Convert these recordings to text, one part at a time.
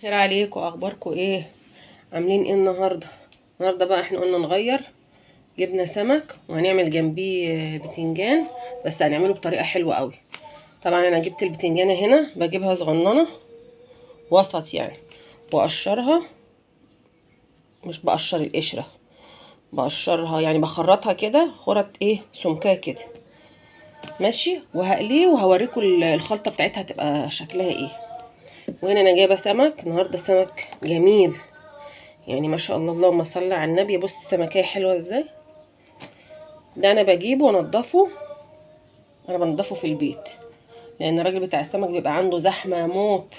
خير عليكم، اخباركم ايه؟ عاملين ايه النهارده بقى احنا قلنا نغير. جبنا سمك وهنعمل جنبيه بتنجان، بس هنعمله بطريقه حلوه قوي. طبعا انا جبت البتنجانه هنا، بجيبها صغننه وسط يعني، واقشرها. مش بقشر القشره، بقشرها يعني بخرطها كده خرط ايه سمكاه كده. ماشي، وهقليه وهوريكم الخلطه بتاعتها تبقى شكلها ايه. وهنا انا جايبه سمك النهارده، سمك جميل يعني ما شاء الله، اللهم صل على النبي. بص السمكية حلوة ازاي. ده انا بجيبه وانضفه، انا بنضفه في البيت لان الراجل بتاع السمك بيبقى عنده زحمة موت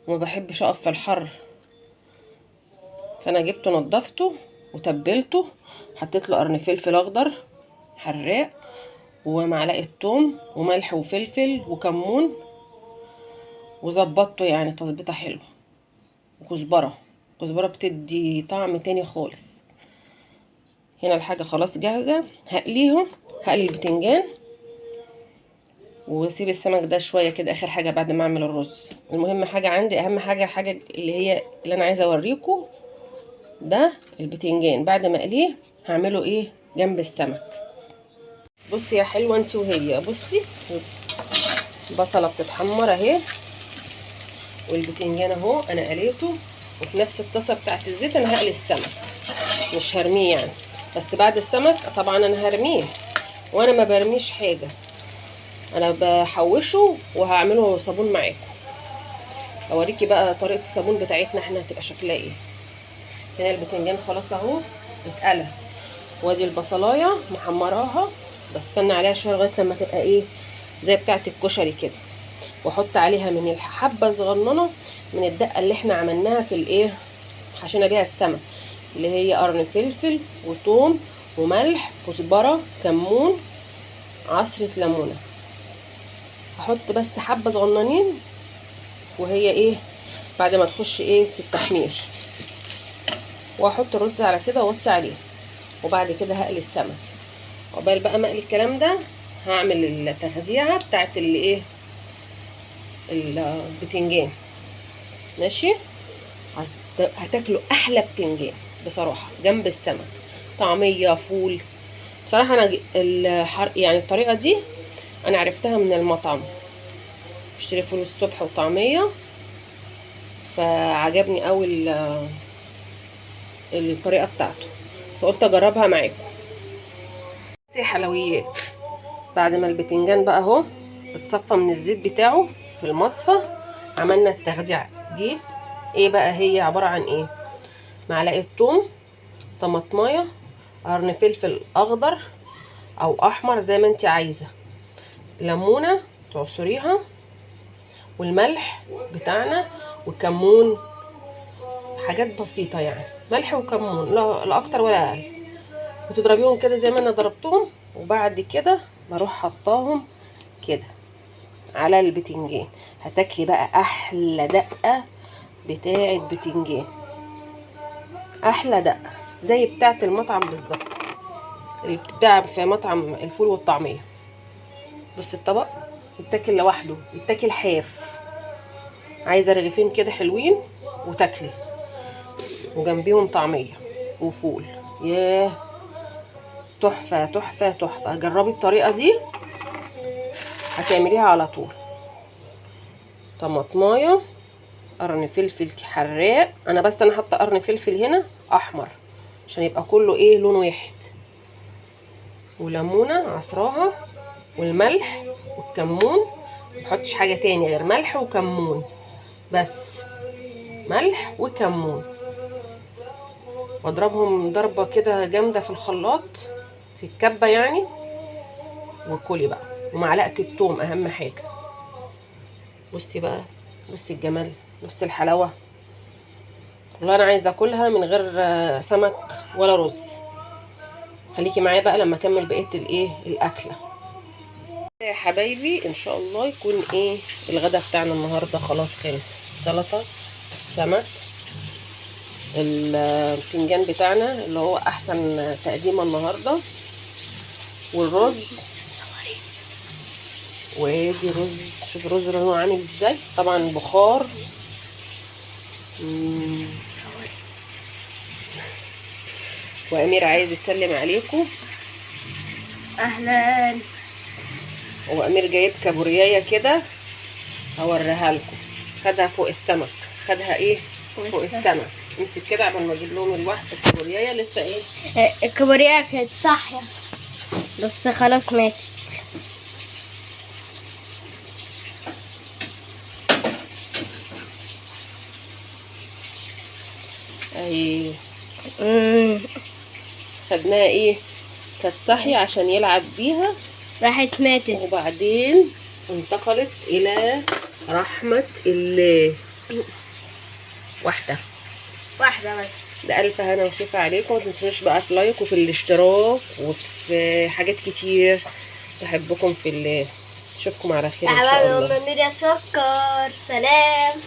وما بحبش اقف في الحر. فانا جبته نضفته وتبلته، حطيت له قرن فلفل اخضر حراق ومعلقة توم وملح وفلفل وكمون، وظبطته يعني تظبيطه حلوه. وكزبرة، كزبرة بتدي طعم تاني خالص. هنا الحاجة خلاص جاهزة، هقليهم. هقلي البتنجان واسيب السمك ده شويه كده اخر حاجه بعد ما اعمل الرز. المهم حاجه عندي، اهم حاجه اللي هي اللي انا عايزه اوريكم، ده البتنجان بعد ما اقليه هعمله ايه جنب السمك. بصي يا حلوه انت وهي، بصي البصله بتتحمر اهي، والبتنجان اهو انا قليته، وفي نفس الطاسه بتاعت الزيت انا هقلي السمك، مش هرميه يعني. بس بعد السمك طبعا انا هرميه، وانا ما برميش حاجه، انا بحوشه وهعمله صابون معاكم. اوريكي بقى طريقه الصابون بتاعتنا احنا هتبقى شكلها ايه. هنا البتنجان خلاص اهو اتقلى، وادي البصلايه محمراها، بستنى عليها شويه لغايه لما تبقى ايه زي بتاعه الكشري كده، واحط عليها من الحبه صغننه من الدقه اللي احنا عملناها في الايه حشينا بيها السمك، اللي هي قرن فلفل وثوم وملح كزبره كمون عصره ليمونه. احط بس حبه صغننين، وهي ايه بعد ما تخش ايه في التحمير، واحط الرز على كده واوطي عليه، وبعد كده هقلي السمك. عقبال بقى ما اقلي الكلام ده هعمل التخديعه بتاعت اللي ايه البتنجان. ماشي، هتاكلوا احلى بتنجان بصراحه جنب السمك، طعميه فول. بصراحه انا يعني الطريقه دي انا عرفتها من المطعم، اشتري فول الصبح وطعميه، فعجبني قوي الطريقه بتاعته، فقلت اجربها معاكم. حلويات، بعد ما البتنجان بقى اهو اتصفى من الزيت بتاعه في المصفى، عملنا التخديعه دي. ايه بقى هي عباره عن ايه؟ معلقه ثوم، طماطمايه، قرن فلفل اخضر او احمر زي ما انت عايزه، ليمونه تعصريها، والملح بتاعنا، وكمون، حاجات بسيطه يعني، ملح وكمون لا اكتر ولا اقل، وتضربيهم كده زي ما انا ضربتهم. وبعد كده بروح حطاهم كده على البتنجان، هتاكلي بقى احلى دقه بتاعه بتنجان، احلى دقه زي بتاعه المطعم بالظبط، اللي بتتباع في مطعم الفول والطعميه. بص الطبق يتاكل لوحده، يتاكل حاف، عايزه رغيفين كده حلوين وتاكلي، وجنبيهم طعميه وفول. ياه تحفه تحفه تحفه، جربي الطريقه دي هتعمليها على طول. طماطمايه، قرن فلفل حراق، انا حاطه قرن فلفل هنا احمر عشان يبقى كله ايه لون واحد، وليمونه عصراها، والملح والكمون، مبحطش حاجه تاني غير ملح وكمون بس، ملح وكمون، واضربهم ضربه كده جامده في الخلاط في الكبه يعني، وكلي بقى. ومعلقه الثوم اهم حاجه. بصي بقى، بصي الجمال، بصي الحلاوه، والله انا عايزه اكلها من غير سمك ولا رز. خليكي معايا بقى لما اكمل بقيه الايه الاكله. يا حبايبي ان شاء الله يكون ايه الغدا بتاعنا النهارده خلاص خلص. سلطه، سمك، البتنجان بتاعنا اللي هو احسن تقديمه النهارده، والرز. وادي رز، شوف الرز لونه عامل ازاي، طبعا بخار وامير عايز يسلم عليكم. اهلا. وامير جايب كابوريايه كده هوريها لكم. خدها فوق السمك. خدها ايه فوق السمك. امسك كده قبل ما اجيب لهم الواحده الكابوريايه لسه ايه. الكابوريا كانت صاحيه بس خلاص ماتت. اهي خدناها ايه، كانت صاحيه عشان يلعب بيها راحت ماتت. وبعدين انتقلت الى رحمه الله. واحده بس. بألف هنا وشفا عليكم. متنسوش بقى في لايك وفي الاشتراك وفي حاجات كتير. بحبكم في الله. اشوفكم على خير ان شاء الله. أمير يا سكر. سلام.